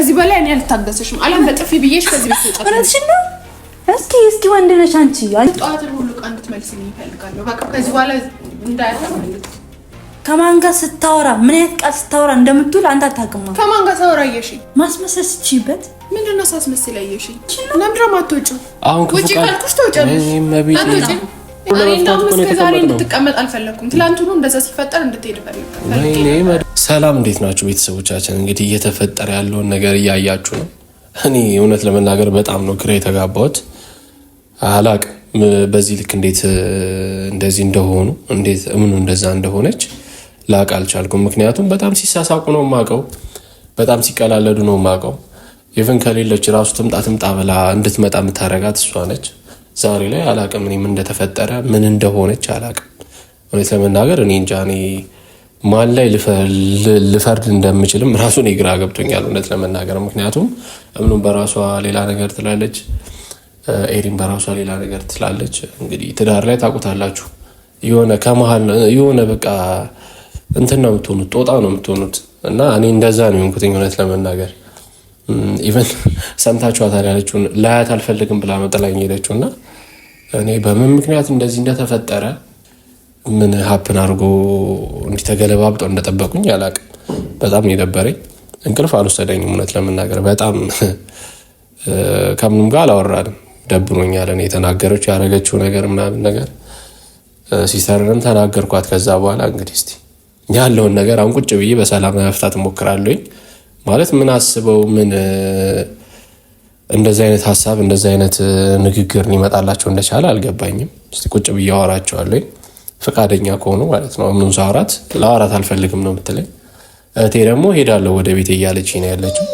እዚህ በላይ እኔ አልታገሰሽም። አላም በጥፊ ብዬሽ ከዚህ ቤት ወጣ። እረትሽና እስኪ ወንድ ነሽ አንቺ። ጠዋትን ሁሉ ቃል እንድትመልስልኝ እፈልጋለሁ። በቃ ከዚህ በኋላ እንዳያታምልጥ። ከማን ጋር ስታወራ ምን አይነት ቃል ስታወራ እንደምትውል አንተ አታውቅም። ከማን ጋር ሳወራ አየሽኝ? ማስመሰል ስትችይበት ምንድነው ሳስመስል አየሽኝ? ለምንድነው የማትወጪው? ውጪ ካልኩሽ ትወጫለሽ። አትወጪም። እኔ እንደውም እስከ ዛሬ እንድትቀመጥ አልፈለኩም። ትላንቱኑ እንደዛ ሲፈጠር እንድትሄድ ፈልጌ። ሰላም፣ እንዴት ናችሁ ቤተሰቦቻችን? እንግዲህ እየተፈጠረ ያለውን ነገር እያያችሁ ነው። እኔ እውነት ለመናገር በጣም ነው ግራ የተጋባሁት። አላቅም በዚህ ልክ እንዴት እንደዚህ እንደሆኑ እንዴት እምኑ እንደዛ እንደሆነች ላቅ አልቻልኩም። ምክንያቱም በጣም ሲሳሳቁ ነው ማቀው፣ በጣም ሲቀላለዱ ነው ማቀው። ኢቭን ከሌለች ራሱ ትምጣ ብላ እንድትመጣ የምታረጋት እሷ ነች። ዛሬ ላይ አላቅም እኔ ምን እንደተፈጠረ ምን እንደሆነች አላቅም። እውነት ለመናገር እኔ እንጃ። እኔ ማን ላይ ልፈርድ እንደምችልም ራሱን ግራ ገብቶኛል እውነት ለመናገር። ምክንያቱም እምኑም በራሷ ሌላ ነገር ትላለች፣ ኤሪን በራሷ ሌላ ነገር ትላለች። እንግዲህ ትዳር ላይ ታውቁታላችሁ፣ የሆነ ከመሀል የሆነ በቃ እንትን ነው የምትሆኑት፣ ጦጣ ነው የምትሆኑት። እና እኔ እንደዛ ነው የሆንኩትኝ እውነት ለመናገር። ኢቨን ሰምታችኋታል ያለችውን ላያት አልፈልግም ብላ ነው ጥላኝ ሄደችው። እና እኔ በምን ምክንያት እንደዚህ እንደተፈጠረ ምን ሀፕን አድርጎ እንዲተገለባብጠው እንደጠበቁኝ አላቅም። በጣም ነው የደበረኝ። እንቅልፍ አልወሰደኝም እውነት ለመናገር። በጣም ከምንም ጋር አላወራንም፣ ደብሮኛል። እኔ የተናገረችው ያደረገችው ነገር ምናምን ነገር ሲሰርንም ተናገርኳት። ከዛ በኋላ እንግዲህ እስቲ ያለውን ነገር አሁን ቁጭ ብዬ በሰላም መፍታት እሞክራለሁኝ። ማለት ምን አስበው ምን እንደዚህ አይነት ሀሳብ እንደዚህ አይነት ንግግር ሊመጣላቸው እንደቻለ አልገባኝም። እስቲ ቁጭ ብዬ አወራቸዋለሁኝ ፈቃደኛ ከሆኑ ማለት ነው። ምንም ሳወራት ላወራት አልፈልግም ነው የምትለኝ። እህቴ ደግሞ ሄዳለሁ ወደ ቤት እያለች ነው ያለችው።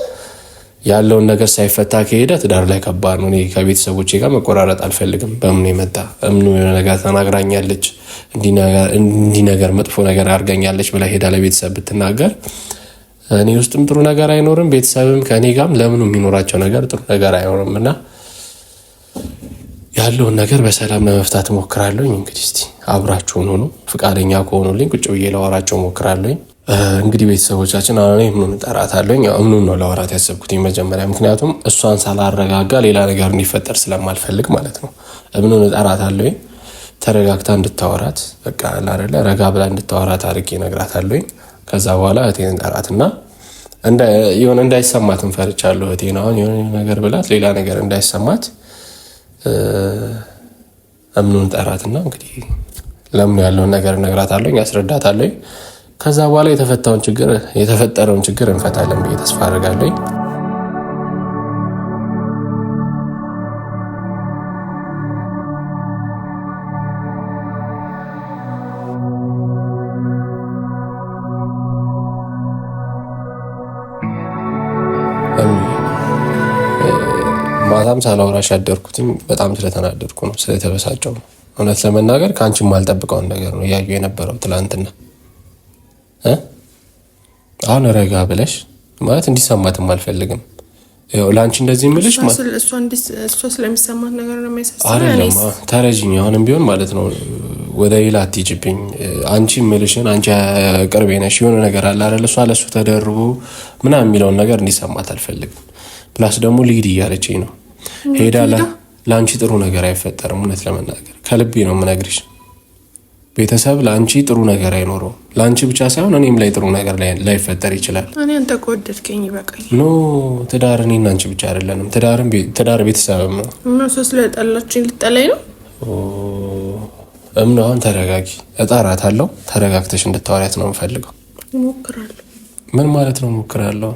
ያለውን ነገር ሳይፈታ ከሄደ ትዳር ላይ ከባድ ነው። እኔ ከቤተሰቦቼ ጋር መቆራረጥ አልፈልግም። በምን የመጣ እምኑ የሆነ ነገር ተናግራኛለች፣ እንዲህ ነገር መጥፎ ነገር አድርጋኛለች ብላ ሄዳ ለቤተሰብ ብትናገር እኔ ውስጥም ጥሩ ነገር አይኖርም፣ ቤተሰብም ከእኔ ጋርም ለምኑ የሚኖራቸው ነገር ጥሩ ነገር አይኖርም። እና ያለውን ነገር በሰላም ለመፍታት እሞክራለሁኝ። እንግዲህ እስቲ አብራችሁን ሆኑ፣ ፈቃደኛ ከሆኑልኝ ቁጭ ብዬ ላወራቸው እሞክራለሁኝ። እንግዲህ ቤተሰቦቻችን አሁን እምኑን እጠራታለሁኝ። እምኑን ነው ላወራት ያሰብኩትኝ መጀመሪያ፣ ምክንያቱም እሷን ሳላረጋጋ ሌላ ነገር እንዲፈጠር ስለማልፈልግ ማለት ነው። እምኑን እጠራታለሁኝ፣ ተረጋግታ እንድታወራት በቃ አይደለ ረጋ ብላ እንድታወራት አድርጌ እነግራታለሁኝ። ከዛ በኋላ እህቴን እንጠራትና የሆነ እንዳይሰማት እንፈርቻለሁ። እህቴን አሁን የሆነ ነገር ብላት ሌላ ነገር እንዳይሰማት እምኑን ጠራትና እንግዲህ ለምን ያለውን ነገር እነግራታለሁኝ፣ ያስረዳታለሁኝ። ከዛ በኋላ የተፈጠረውን ችግር እንፈታለን ብዬ ተስፋ አደርጋለሁ። ማታም ሳላወራሽ ያደርኩትኝ በጣም ስለተናደድኩ ነው፣ ስለተበሳጨው ነው። እውነት ለመናገር ከአንቺም ማልጠብቀውን ነገር ነው እያዩ የነበረው ትላንትና። አሁን ረጋ ብለሽ ማለት እንዲሰማትም አልፈልግም። ያው ላንቺ እንደዚህ ምልሽ እሷ ስለሚሰማት ነገር ነው የሚያሳስበው። አይደለም ተረጂኝ፣ አሁንም ቢሆን ማለት ነው ወደ ሌላ አትይጅብኝ። አንቺ ምልሽን አንቺ ቅርቤ ነሽ፣ የሆነ ነገር አለ አይደል? እሷ ለሱ ተደርቦ ምናምን የሚለውን ነገር እንዲሰማት አልፈልግም። ፕላስ ደግሞ ልሂድ እያለችኝ ነው። ሄዳ ለአንቺ ጥሩ ነገር አይፈጠርም። እውነት ለመናገር ከልቤ ነው የምነግርሽ። ቤተሰብ ለአንቺ ጥሩ ነገር አይኖረው። ለአንቺ ብቻ ሳይሆን እኔም ላይ ጥሩ ነገር ላይፈጠር ይችላል። እኔ አንተ ከወደድከኝ ይበቃኝ። ኖ ትዳር እኔና አንቺ ብቻ አይደለንም። ትዳር ቤተሰብም ነው። እነሱ ስለጠላችኝ ልጠላኝ ነው? እምነው አሁን ተረጋጊ፣ እጠራታለሁ። ተረጋግተሽ እንድታወሪያት ነው የምፈልገው። እሞክራለሁ። ምን ማለት ነው እሞክራለሁ?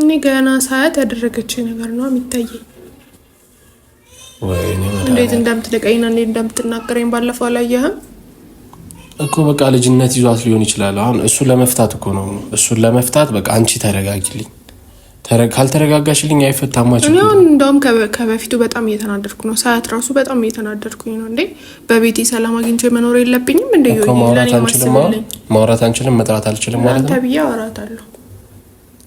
እኔ ገና ሳያት ያደረገችኝ ነገር ነው የሚታየኝ። እንዴት እንደምትደቀኝና እንዴት እንደምትናገረኝ ባለፈው አላየህም እኮ? በቃ ልጅነት ይዟት ሊሆን ይችላል። አሁን እሱን ለመፍታት እኮ ነው። እሱን ለመፍታት በቃ አንቺ ተረጋጊልኝ። ካልተረጋጋሽልኝ አይፈታማችሁ። እንደውም ከበፊቱ በጣም እየተናደድኩ ነው። ሳያት ራሱ በጣም እየተናደድኩኝ ነው። እንዴ በቤቴ ሰላም አግኝቼ መኖር የለብኝም እንዴ? ማውራት አንችልም፣ መጥራት አልችልም ማለት ነው። አንተ ብዬ አወራታለሁ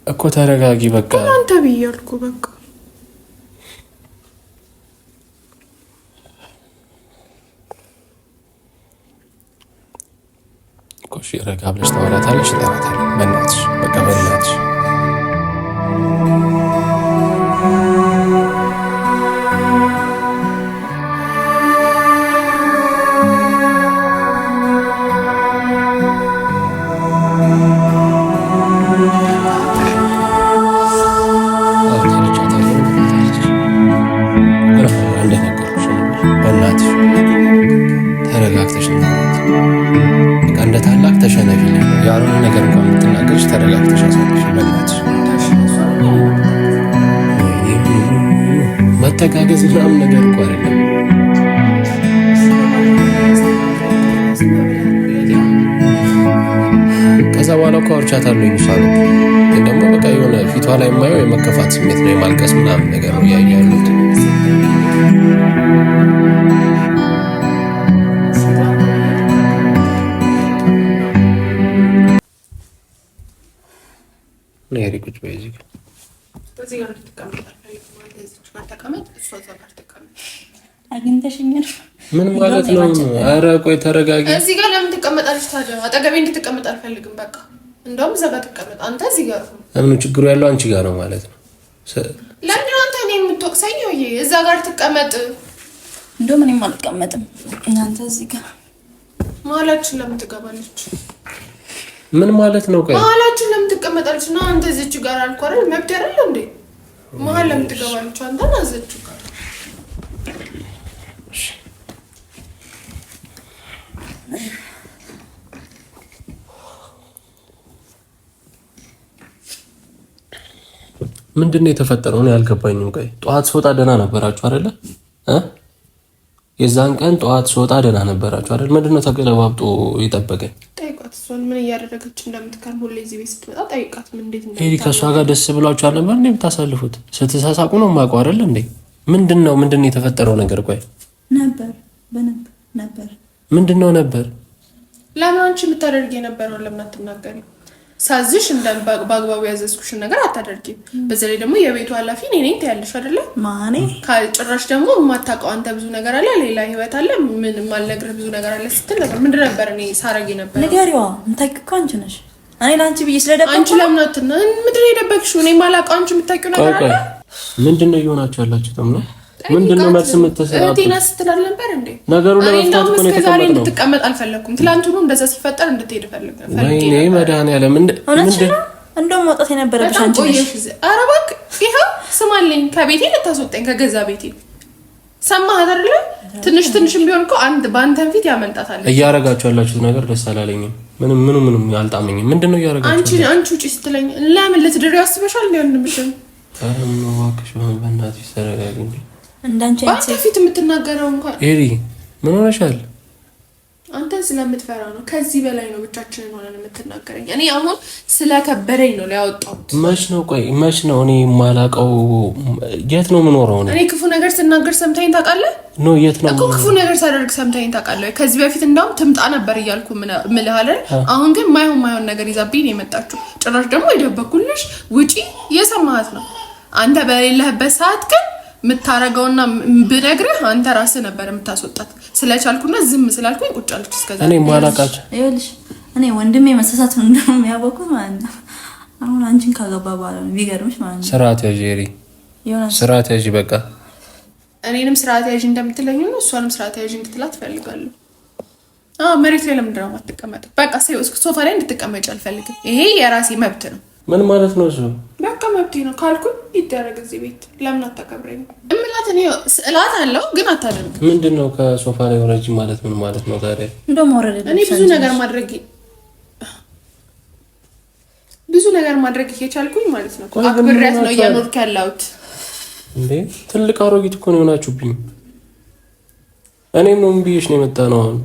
እኮ። ተረጋጊ በቃ። አንተ ብዬ አልኩ በቃ። ረጋ ብለሽ ታወራታለሽ። እጠራታለሁ። በእናትሽ በቃ በእናትሽ መተጋገዝ ምናምን ነገር እኮ አይደለም። ከዛ በኋላ እኮ አውርቻታለሁ ይሻላል። ግን ደግሞ በቃ የሆነ ፊቷ ላይ የማየው የመከፋት ስሜት ነው፣ የማልቀስ ምናምን ነገር ነው ያያሉት። ነሪ ቁጭ በይ እዚህ ጋር አግኝተሽኛል። ምን ማለት ነው? ኧረ ቆይ ተረጋጊ። እዚህ ጋር ለምን ትቀመጣለች ታዲያ? አጠገቤ እንድትቀመጥ አልፈልግም። በቃ እንደውም እዛ ጋር ትቀመጥ። አንተ እዚህ ጋር ነው። ለምን ችግሩ ያለው አንቺ ጋር ነው ማለት ነው? ለምን ነው አንተ እኔን የምትወቅሰኝ? ወይ እዛ ጋር ትቀመጥ። እንደውም እኔም አልቀመጥም። እናንተ እዚህ ጋር መሀላችን ለምን ትገባለች? ምን ማለት ነው? ቆይ መሀላችን ለምን ትቀመጣለች? እና አንተ እዚች ጋር አልኩ አይደል? መብት አይደል እንዴ? መሀል ለምን ትገባለች? አንተ ና እዚች ጋር ምንድነው የተፈጠረው? ነው ያልገባኝም። ቆይ ጠዋት ስወጣ ደህና ነበራችሁ አይደለ? የዛን ቀን ጠዋት ስወጣ ደህና ነበራችሁ አይደል? ምንድነው ተገለባብጦ የጠበቀኝ? ጠይቃት። እሷን ምን እያደረገች እንደምትከርም ሁሌ እዚህ ቤት ስትመጣ ጠይቃት። ምን እንዴት ነው ሄዲ? ከእሷ ጋር ደስ ብሏችሁ አልነበር እንዴ የምታሳልፉት? ስትሳሳቁ ነው የማውቀው አይደል እንዴ? ምንድነው የተፈጠረው ነገር? ቆይ ነበር ምንድነው ነበር? ለምን አንቺ የምታደርጊ የነበረውን ለምን አትናገሪ? ሳዝሽ እንደ በአግባቡ ያዘዝኩሽን ነገር አታደርጊም። በዚህ ላይ ደግሞ የቤቱ ኃላፊ እኔ ነኝ ትያለሽ አይደለ? ማኔ ጭራሽ ደግሞ የማታውቀው አንተ ብዙ ነገር አለ፣ ሌላ ህይወት አለ፣ ምን ማልነግርህ ብዙ ነገር አለ ስትል ነበር። ምንድን ነበር እኔ ሳረግ ነበር? ንገሪዋ። የምታውቂው እኮ አንቺ ነሽ። እኔ ለአንቺ ብዬ ስለደበቅኩ አንቺ ለምን አትና ምንድን ነው የደበቅሽው? እኔ የማላውቀው አንቺ የምታውቂው ነገር አለ። ምንድን ነው እየሆናችሁ ያላችሁት? ምንድነው መልስ የምትሰራው? እቴና ስትላል ነበር እንዴ? ነገሩ ለመፍታት እኮ ነው የተቀመጠው። እንድትቀመጥ አልፈለኩም። ትላንቱኑ እንደዛ ሲፈጠር እንድትሄድ ፈልግ ነበር። ወይኔ መድኃኒዓለም እንደውም መውጣት የነበረብሽ አንቺ ነሽ። ኧረ እባክህ ይኸው ስማልኝ፣ ከቤቴ ልታስወጣኝ ከገዛ ቤቴ ሰማህ አይደለ? ትንሽም ቢሆን እኮ በአንተን ፊት ያመልጣታል። እያረጋችሁ ያላችሁት ነገር ደስ አላለኝም። ምንም አልጣመኝም። ምንድነው እያረጋችሁ? አንቺ ውጪ ስትለኝ ለምን ልትድሪው አስበሻል? እንደምንምሽም አረም ዋክሽ በእናትሽ ተረጋጊ እንዴ። እንዳንቺ አንተ ፊት የምትናገረው እንኳን ኤሪ ምን ሆነሻል? አንተ ስለምትፈራ ነው። ከዚህ በላይ ነው ብቻችንን ሆነን የምትናገረኝ። እኔ አሁን ስለከበደኝ ነው ሊያወጣሁት። መች ነው እኔ የማላውቀው? የት ነው የምኖረው? እኔ ክፉ ነገር ስናገር ሰምታኝ ታውቃለህ? ኖ የት ነው እኮ ክፉ ነገር ሳደርግ ሰምታኝ ታውቃለህ? ከዚህ በፊት እንዳውም ትምጣ ነበር እያልኩ ምልህ አይደል? አሁን ግን ማይሆን ነገር ይዛብኝ ነው የመጣችው። ጭራሽ ደግሞ የደበኩልሽ ውጪ የሰማሃት ነው። አንተ በሌለህበት ሰዓት ግን የምታረገውና ብነግርህ አንተ ራስህ ነበር የምታስወጣት። ስለቻልኩና ዝም ስላልኩኝ ቁጭ አለች እስከዛ። እኔ ማላቃች ይኸውልሽ፣ እኔ ወንድሜ መሰሳት ነው እንደሚያወቁት ማለት ነው። አሁን አንቺን ካገባ በኋላ ነው ቢገርምሽ ማለት ነው። ስርዓት ያዥ ኤሪ፣ ስርዓት ያዥ። በቃ እኔንም ስርዓት ያዥ እንደምትለኝ ነው እሷንም ስርዓት ያዥ እንድትላት እፈልጋለሁ። መሬት ላይ ለምንድን ነው የማትቀመጠው? በቃ ሶፋ ላይ እንድትቀመጭ አልፈልግም። ይሄ የራሴ መብት ነው። ምን ማለት ነው እሱ? በቃ መብቴ ነው ካልኩኝ ይደረግ። እዚህ ቤት ለምን አታከብረኝ? እምላት እኔ ስዕላት አለው ግን አታደርግም። ምንድነው ከሶፋ ላይ ወረጅ ማለት ምን ማለት ነው ታዲያ? እንደውም ወረደ። እኔ ብዙ ነገር ማድረግ እየቻልኩኝ ማለት ነው። አክብሬያት ነው እያኖርክ ያለሁት። እንዴ ትልቅ አሮጊት እኮ ነው የሆናችሁብኝ። እኔም ነው ብዬሽ ነው የመጣ ነው። አሁን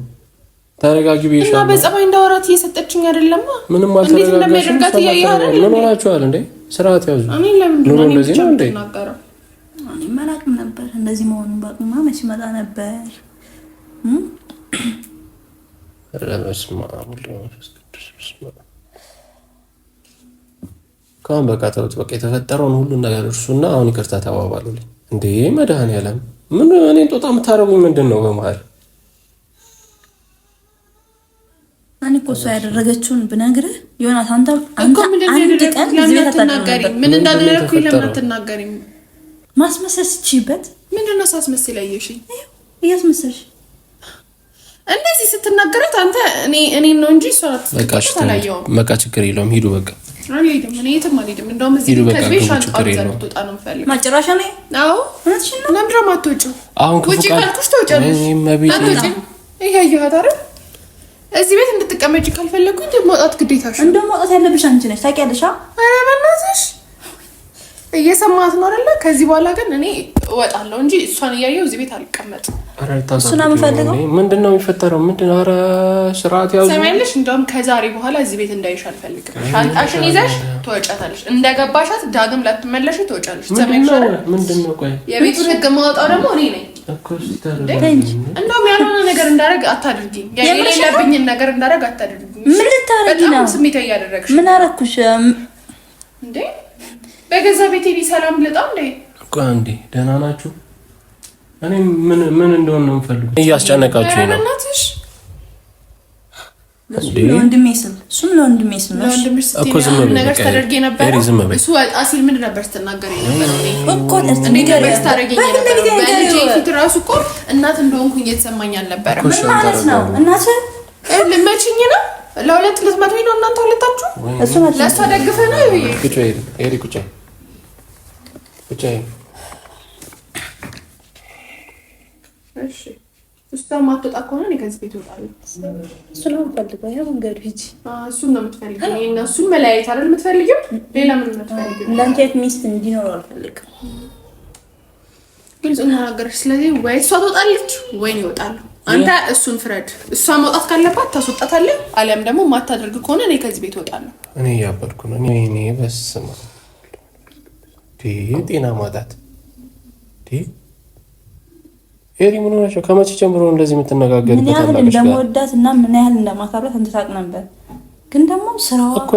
ተረጋጊ ብዬሽ እና በጸባይ እንዳወራት እየሰጠችኝ አይደለም። ምንም እንዴት እንደሚያደርጋት እያየኸው ምን ሆናችኋል እንዴ? ስርዓት ያዙ። እኔ ለምንድን ነው እንደዚህ ነው እንዴ? እኔ መላክም ነበር እንደዚህ መሆኑን ባቅማ መች መጣ ነበር። ረበስማ ሁሉ መንፈስ ቅዱስ በስመ አብ። ካሁን በቃ ተውት። በቃ የተፈጠረውን ሁሉ ነገር እርሱና አሁን ይቅርታ ተባባሉልኝ። እንዴ መድኃኒዓለም ምን እኔን ጦጣ የምታረጉኝ ምንድን ነው በመሀል? እኔ እኮ እሷ ያደረገችውን ብነግርህ ዮናስ፣ አንተ አንድ ቀን ምን እንዳደረግኩኝ ለምን አትናገሪም? ማስመሰል ስትችይበት ምንድን ነው ሳስመስል ያየሽኝ? እያስመሰልሽ እንደዚህ ስትናገረት አንተ እኔ ነው እንጂ እሷ አትላየውም። በቃ ችግር የለውም ሂዱ። በቃ አልሄድም፣ እኔ የትም አልሄድም። እንደውም እዚህ ከዚህ ሻንጣ ወጣ ነው የምፈልገው። ማጨራሻ ነው። አዎ እውነትሽን ነው። ለምንድን ነው የማትወጪው? ውጪ ካልኩሽ ትወጫለሽ። ይሄ ያየኋት አይደል? እዚህ ቤት እንድትቀመጪ ካልፈለኩኝ መውጣት ግዴታሽ ነው። እንደው መውጣት ያለብሽ አንቺ ነሽ ታውቂያለሽ። ኧረ በእናትሽ እየሰማት ነው አይደለ? ከዚህ በኋላ ግን እኔ እወጣለሁ እንጂ እሷን እያየሁ እዚህ ቤት አልቀመጥም። እሱን የምፈልገው ምንድን ነው የሚፈጠረው? ምንድን ኧረ ስርዓት ያዙ። ሰማያለሽ? እንደውም ከዛሬ በኋላ እዚህ ቤት እንዳይሽ አልፈልግም። ሻንጣሽን ይዘሽ ትወጫታለሽ። እንደገባሻት ዳግም ላትመለሽ ትወጫለሽ። ሰማያለሽ? ምንድን ነው ቆይ የቤቱን ህግ ማውጣው ደግሞ እኔ ነኝ። እንደውም ያልሆነ ነገር እንዳደረግ አታድርጊኝ። የሌለብኝን ነገር እንዳደረግ አታድርጊኝ። ምን ልታረጊ ነው? ስሜታዊ እያደረግሽ ምን አደረኩሽ እንዴ? በገዛ ቤቴ ሰላም ልጣ እንዴ? ቆይ አንዴ ደህና ናችሁ? እኔ ምን እንደሆነ ነው የምፈልገው። እያስጨነቃችሁኝ ነው። ለወንድሜ ስል እሱም ለወንድሜ ስል ነው እኮ ዝም ብለህ ነገር ታደርጊ ነበር። እሱ ወጣ ሲል ምን ነበር ስትናገር ነበር? እኮ ነገር ታደርጊ ነበር። በልጄ ፊት ራሱ እኮ እናት እንደሆንኩኝ እየተሰማኝ አልነበረም። ምን ማለት ነው? እናት ልመችኝ ነው? ለሁለት ልትመቱኝ ነው እናንተ ሁለታችሁ? እሱ ማለት ለእሷ ደግፈህ ነው ይሄ ቁጭ በይ ቁጭ በይ። እሺ እሷ ማትወጣ ከሆነ እኔ ከዚህ ቤት እወጣለሁ። እሱ ነው የምፈልገው። ያ መንገዱ ሂጂ። እሱን ነው የምትፈልጊው? እኔ እና እሱን መለያየት አይደል የምትፈልጊው? ሌላ ምን የምትፈልጊው? እንዳንቺ አይነት ሚስት እንዲኖረው አልፈልግም። ግልጽ እናገርሽ። ስለዚህ ወይ እሷ ትወጣለች ወይ እኔ እወጣለሁ። አንተ እሱን ፍረድ። እሷ መውጣት ካለባት ታስወጣታለህ፣ አሊያም ደግሞ ማታደርግ ከሆነ እኔ ከዚህ ቤት እወጣለሁ። እኔ እያበድኩ ነው። እኔ በስመ አብ ጤና ማጣት ኤሪ ምን ሆነሽ? ከመቼ ጀምሮ እንደዚህ የምትነጋገርበት? ምን ያህል እንደምወዳት እና ምን ያህል እንደማከብራት አንተ ታውቅ ነበር። ግን ደግሞ ስራዋ እኮ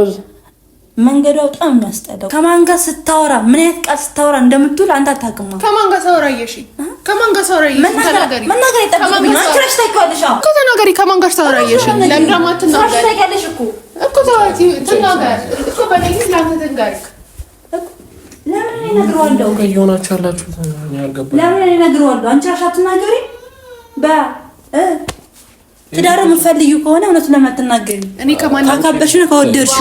መንገዷ በጣም የሚያስጠላው። ከማን ጋር ስታወራ ምን አይነት ቃል ስታወራ እንደምትውል አንተ አታውቅም። ከማን ጋር ሳወራ እየሽ? ከማን ጋር ሳወራ እየሽ? ተናገሪ። መናገር ይጠብቅብኝ። አንቺ ነሽ ታውቂዋለሽ። እኮ ተናገሪ። ከማን ጋር ሳወራ እየሽ? ለምን ደግሞ አትናገሪ? ታውቂያለሽ እኮ ተዋቲ ተናገር እኮ በኔ ላንተ ተንጋሪክ ለምን እኔ እነግረዋለሁ? ከየሆናችሁ ያላችሁ ያልገባኝ ለምን እኔ እነግረዋለሁ? አንቺ ራስሽ አትናገሪ። ትዳር የምትፈልጊው ከሆነ እውነቱን ለምን አትናገሪ? እኔ ከማን ካካበሽ ነው ከወደድሽ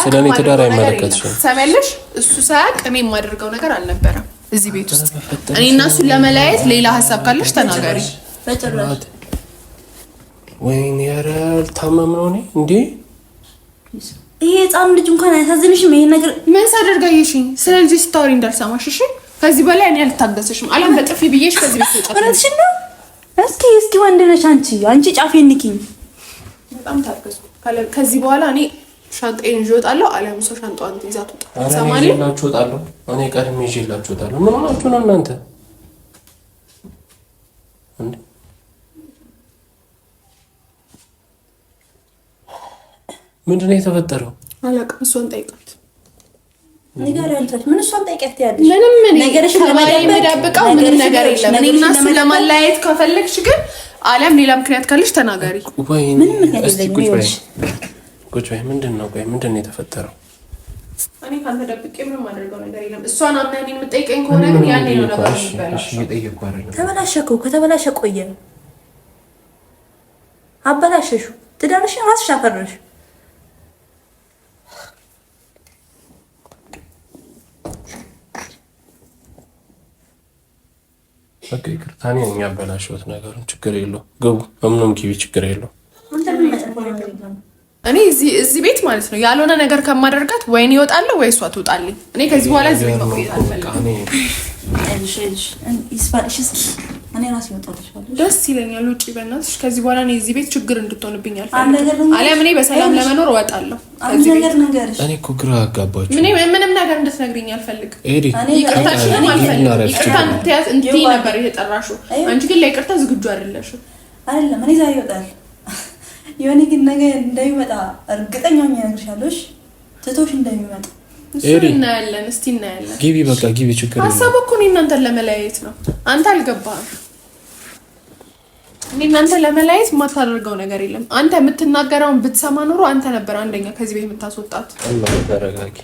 ስለኔ ትዳር አይመለከትሽም። ሰማያለሽ? እሱ ሳያውቅ እኔ የማደርገው ነገር አልነበረም እዚህ ቤት ውስጥ። እኔ እና እሱን ለመለያየት ሌላ ሀሳብ ካለሽ ተናገሪ። በጭራሽ ወይኔ ኧረ አልታመም ነው እኔ እንዴ? ይሄ ህፃን ልጅ እንኳን አያሳዝንሽም? ይሄ ነገር ምን ሳደርጋየሽኝ? ስለ ልጅ ስታወሪ እንዳልሰማሽ እሺ? ከዚህ በላይ እኔ አልታገሰሽም። አለም በጥፊ ብዬሽ ከዚህ ቤት ወጣ። እውነትሽን ነው። እስኪ ወንድ ነሽ አንቺ ጫፌን ንኪኝ። በጣም ታገሱ። ከዚህ በኋላ እኔ ሻንጣዬን ይዤ እወጣለሁ። አለም ሰው ሻንጣዋን ይዛ ትወጣ። ሰማኒ ይዤላችሁ እወጣለሁ። እኔ ቀድሜ ይዤላችሁ እወጣለሁ። ምን ሆናችሁ ነው እናንተ እንዴ? ምንድን ነው የተፈጠረው? አላውቅም። እሷን ጠይቃት። ነገር ያልተት ምን እሷን ጠይቃት ያለሽ? ምንም ነገርሽን ለማዳበቃው ምንም ነገር የለም። እኔ እና እሱን ለማለያየት ከፈለግሽ ግን አለም ሌላ ምክንያት ካለሽ ተናገሪ። ምንም ምክንያት የለኝም። ቁጭ በይ። ምንድን ነው የተፈጠረው? እኔ ካንተ ደብቄ ምንም አደርገው ነገር የለም። እሷን አምነህ እኔን የምጠይቀኝ ከሆነ ግን ያኔ ነው ነገር የሚበላሽ። ተበላሸ እኮ ከተበላሸ ቆየ። አበላሸሽው። ትዳርሽን ራስሽ አፈረሽ። በቃ ይቅርታ። እኔ ያበላሸሁት ነገሩን ችግር የለውም። ግቡ። በምንም ጊዜ ችግር የለውም። እኔ እዚህ ቤት ማለት ነው ያልሆነ ነገር ከማደርጋት ወይኔ እወጣለሁ ወይ እሷ ትወጣለኝ። እኔ ከዚህ በኋላ እዚህ ቤት መቆየት አልፈልግም። ደስ ይለኛል። ውጪ በእናትሽ። ከዚህ በኋላ እኔ እዚህ ቤት ችግር እንድትሆንብኝ አልፈልግም። አሊያም እኔ በሰላም ለመኖር እወጣለሁ። እኔ እኮ ግራ አጋባችሁ። ምንም ነገር እንድትነግሪኝ አልፈልግም። ይቅርታሽንም አልፈልግም። ይቅርታ እንድትይ ነበር የተጠራሽው። አንቺ ግን ለይቅርታ ዝግጁ አይደለሽም። አይደለም እኔ ዛሬ እወጣለሁ። የሆነ ግን ነገር እንደሚመጣ እርግጠኛ ነኝ። እነግርሻለሁ። ትቶሽ እንደሚመጣ እናያለን። እስቲ እናያለን። ግቢ በቃ ግቢ። ችግር የለም። ሀሳቡ እኮ እኔ እናንተን ለመለያየት ነው። አንተ አልገባህም። እኔ እናንተን ለመለያየት የማታደርገው ነገር የለም። አንተ የምትናገረውን ብትሰማ ኖሮ አንተ ነበር አንደኛ ከዚህ ቤት የምታስወጣት። ተረጋጊ።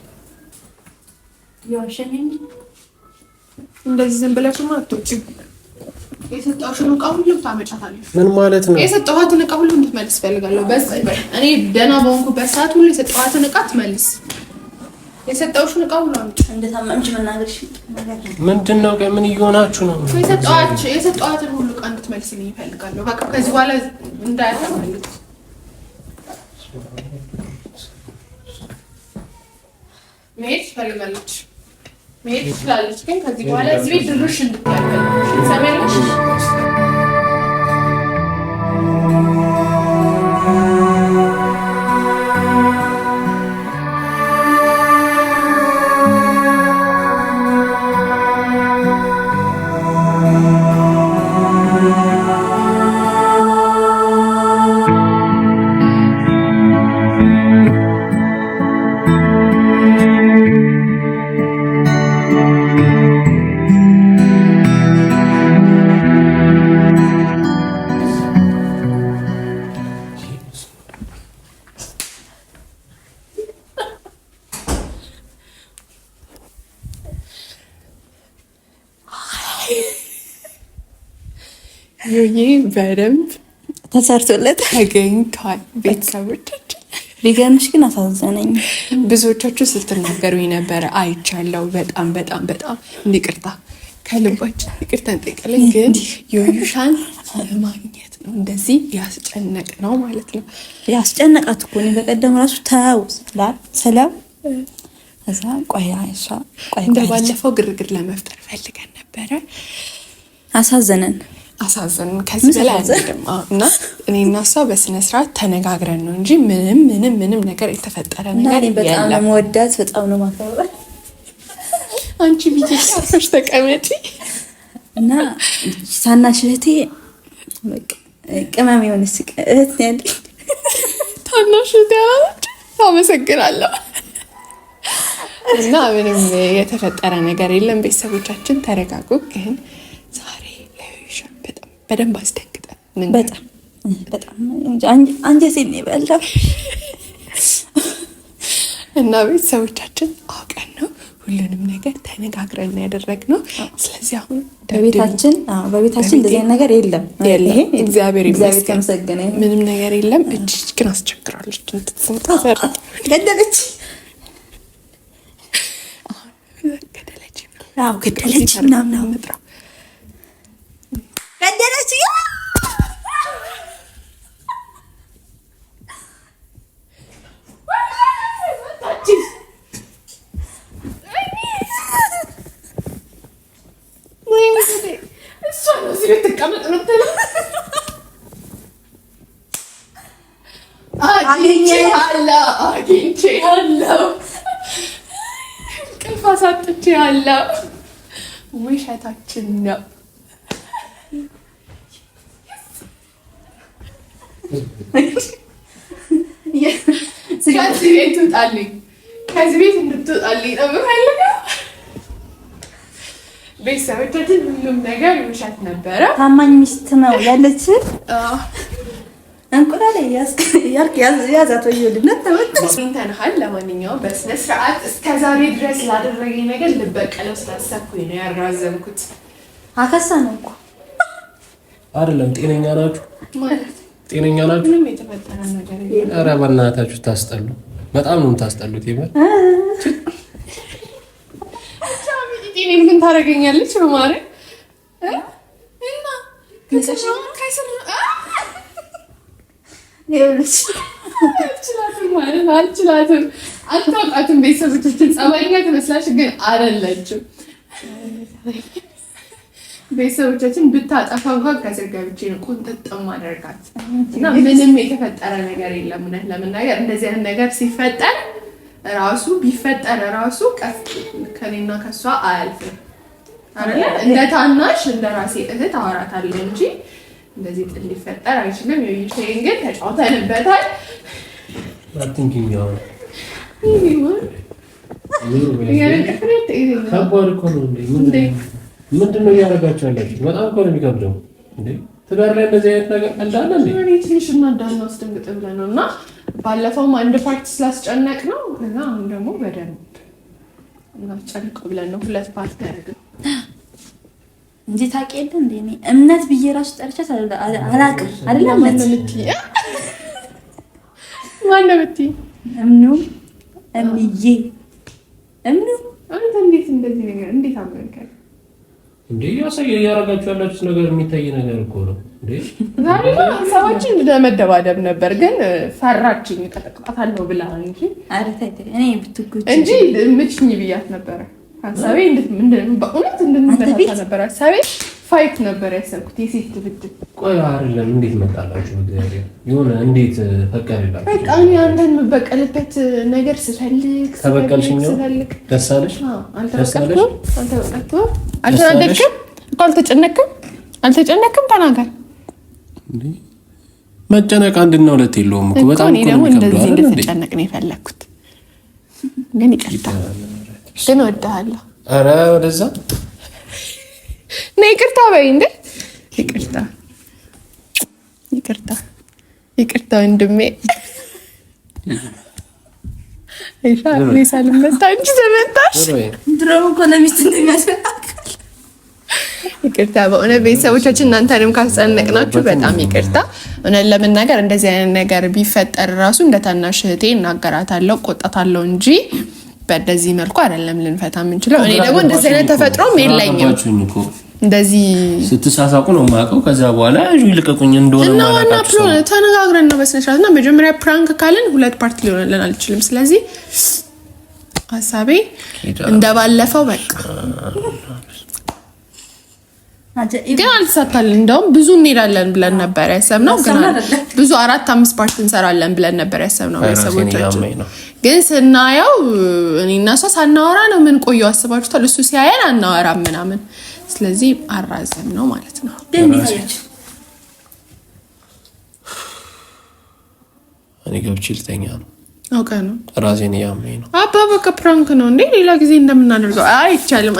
እንደዚህ ዝም ብለሽማ አትወጪም። የሰጠኋትን ዕቃ ሁሉ ታመጫታለሽ። ምን ማለት ነው? የሰጠኋትን ዕቃ ሁሉ እንድትመልስ ፈልጋለሁ። እኔ ደህና በሆንኩበት ሰዓት ሁሉ የሰጠኋትን ዕቃ ትመልስ። የሰጠሁሽን ዕቃ ሁሉ አምጪ። እንደታመምሽ መናገርሽ ምንድን ነው? ምን እየሆናችሁ ነው? የሰጠኋትን ሁሉ ዕቃ እንድትመልስልኝ እፈልጋለሁ። በቃ ከዚህ በኋላ እንዳያታፈልግ። መሄድ ትፈልጋለች። መሄድ ትችላለች፣ ግን ከዚህ በኋላ እዚህ ቤት ድርሽ እንድትያለሽ ሰማያለሽ። ይህ በደንብ ተሰርቶለት ተገኝቷል። ቤተሰቦቻችን ሊገርምሽ ግን አሳዘነኝ። ብዙዎቻችሁ ስትናገሩኝ ነበረ አይቻለሁ። በጣም በጣም በጣም ይቅርታ፣ ከልባችን ይቅርታ እንጠይቃለን። ግን ዮዩሻን ለማግኘት ነው እንደዚህ ያስጨነቅ ነው ማለት ነው። ያስጨነቃት እኮ እኔ በቀደም ራሱ ተው ስለው እዛ ቆይ እንደ ባለፈው ግርግር ለመፍጠር ፈልገን ነበረ። አሳዘነን። ከዚህ በላይ አይደለም እና እኔና እሷ በስነ ስርዓት ተነጋግረን ነው እንጂ ምንም ነገር የተፈጠረ ነገር የለም። በጣም ነው የምወዳት፣ በጣም ነው የማከብራት። አንቺ ቢቴ አርፈሽ ተቀመጪ እና ታናሽ እህቴ በቃ ቅመም የሆነች እህት ያለኝ ታናሽ እህቴ አለች። አመሰግናለሁ። እና ምንም የተፈጠረ ነገር የለም። ቤተሰቦቻችን ተረጋጉ። ግን ዛሬ ለዩሻን በደንብ አስደንግጠን በጣም አንጀቴን ነው የበላው። እና ቤተሰቦቻችን አውቀን ነው ሁሉንም ነገር ተነጋግረን ያደረግነው። ስለዚህ አሁን በቤታችን እንደዚህ ነገር የለም። እግዚአብሔር ተመሰገነ። ምንም ነገር የለም። እጅ ግን አስቸግራለች። ገደለች ምናምን ገደለች። አግኝቼሃለሁ። ውሸታችን ነው። ከዚህ ቤት ትውጣልኝ፣ ከዚህ ቤት እንድትወጣልኝ ነው የምፈልገው። ቤተሰቦቻችን ሁሉም ነገር ውሸት ነበረ። ታማኝ ሚስት ነው ያለች። እንቁላል ያዛት ወይልነት ተመጥተናል። ለማንኛውም በስነ ስርዓት እስከ ዛሬ ድረስ ላደረገኝ ነገር ልበቀለው ስላሰብኩኝ ነው ያራዘምኩት። አከሳ ነው እኮ አይደለም። ጤነኛ ናችሁ ማለት ጤነኛ ናችሁ? ምንም የተፈጠረ ነገር የለም። ኧረ በእናታችሁ ታስጠሉ። በጣም ነው የምታስጠሉት። ይመር ጤኔን ምን ታደርገኛለች በማለት እና አልችላትም። አታውቃትም። ቤተሰቦቻችን ጸባይኛ ትመስላሽ፣ ግን አይደለችም። ቤተሰቦቻችን ብታጠፋ እንኳን ከስር ገብቼ ነው ቁንጥጥ ማደርጋት እና ምንም የተፈጠረ ነገር የለም። እውነት ለመናገር እንደዚህ አይነት ነገር ሲፈጠር ቢፈጠር ራሱ ከኔና ከሷ አያልፍም አይደለ? እንደ ታናሽ እንደ ራሴ እህት አወራታለሁ እንጂ እንደዚህ ጥል ሊፈጠር አይችልም። ይሄን ግን ተጫውተንበታል። አትንኪኝ ነው ምንድን ነው እያደረጋችሁ ያላችሁ? በጣም እኮ ነው የሚከብደው። ትዳር ላይ እንደዚህ አይነት ነገር እንዳለ ትንሽ እንዳናስደንግጥ ብለን ነው እና ባለፈውም አንድ ፓርት ስላስጨነቅ ነው እና አሁን ደግሞ በደንብ እናስጨንቅ ብለን ነው ሁለት ፓርት ያደርግን እንጂ ታውቂ የለ እንደ እኔ እምነት ብዬ ራሱ ጠርቻት አላውቅም። አይደለም ማነው የምትይ? እምዬ አንተ እንዴት እንደዚህ ነገር እንዴት አመንከኝ? እንዴ እያደረጋችሁ ያላችሁት ነገር የሚታይ ነገር እኮ ነው። ዛሬ ሀሳባችን ለመደባደብ ነበር፣ ግን ፈራችኝ እቀጠቅጣታለሁ ብላ እንጂ እኔ ብትጎጂ እንጂ ምችኝ ብያት ነበረ። ሀሳቤ በእውነት እንድንበታታ ነበር ሀሳቤ። ፋይት ነበር ያሰብኩት የሴት ድብድብ። ቆይ አይደለም እንዴት መጣላችሁ? እግዚአብሔር የሆነ እንዴት ፈቀደላችሁ? በቃ እኔ አንተን የምበቀልበት ነገር ስፈልግ ተበቀልሽኝ ነው። ደስ አለሽ? አልተበቀልኩም። አልተናደድክም? አልተጨነቅም? ተናገር። መጨነቅ አንድና ሁለት የለውም እኮ በጣም እኔ ደግሞ እንደዚህ እንድትጨነቅ ነው የፈለግኩት። ግን ይቅርታ፣ ግን እወድሃለሁ። ኧረ ወደዛ ነው። ይቅርታ በይ እንዴ! ይቅርታ ወንድሜ። አይሻ ሳልመታ እንጂ ተመታሽ። ድሮም እኮ ለሚስት እንደሚያስፈቅድ ይቅርታ በእውነት ቤተሰቦቻችን፣ እናንተንም ካስጨነቅናችሁ በጣም ይቅርታ። እውነት ለመናገር እንደዚህ አይነት ነገር ቢፈጠር ራሱ እንደ ታናሽ እህቴ እናገራታለሁ፣ ቆጣታለሁ እንጂ በዚህ መልኩ አይደለም ልንፈታ የምንችለው። እኔ ደግሞ እንደዚህ አይነት ተፈጥሮም የለኝም። እንደዚህ ስትሳሳቁ ነው የማውቀው። ከዛ በኋላ ይልቀቁኝ እንደሆነ ማለት ነው። ተነጋግረን ነው በስነ ስርዓትና መጀመሪያ ፕራንክ ካልን 2 ፓርት ሊሆንልን አልችልም። ስለዚህ ሀሳቤ እንደባለፈው በቃ ግን አልተሳካልን። እንደውም ብዙ እንሄዳለን ብለን ነበር ያሰብነው፣ ግን ብዙ 4-5 ፓርት እንሰራለን ብለን ነበር ያሰብነው። ቤተሰቦቻችን ግን ስናየው እኔና እሷ ሳናወራ ነው ምን ቆየው። አስባችሁታል? እሱ ሲያየን አናወራም ምናምን። ስለዚህ አራዘም ነው ማለት ነው። እኔ ገብቼ ልተኛ ነው። ኦኬ ነው። ራሴን ያመኝ ነው። በቃ ፕራንክ ነው እንዴ? ሌላ ጊዜ እንደምናደርገው አይቻልም።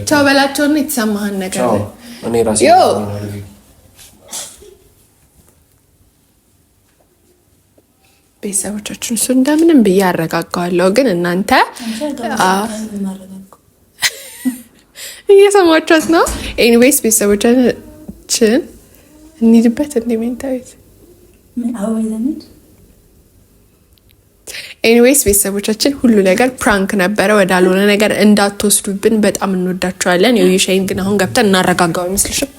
ቻው በላቸውና የተሰማህን ነገር እኔ ራሴ ቤተሰቦቻችን እሱ እንደምንም ብዬ አረጋጋዋለሁ። ግን እናንተ እየሰማችኋት ነው። ኤኒዌይስ ቤተሰቦቻችን እንሂድበት እንደሚንታዩት ኤኒዌይስ ቤተሰቦቻችን ሁሉ ነገር ፕራንክ ነበረ። ወዳልሆነ ነገር እንዳትወስዱብን። በጣም እንወዳችኋለን። የውይሻይን ግን አሁን ገብተን እናረጋጋው አይመስልሽም?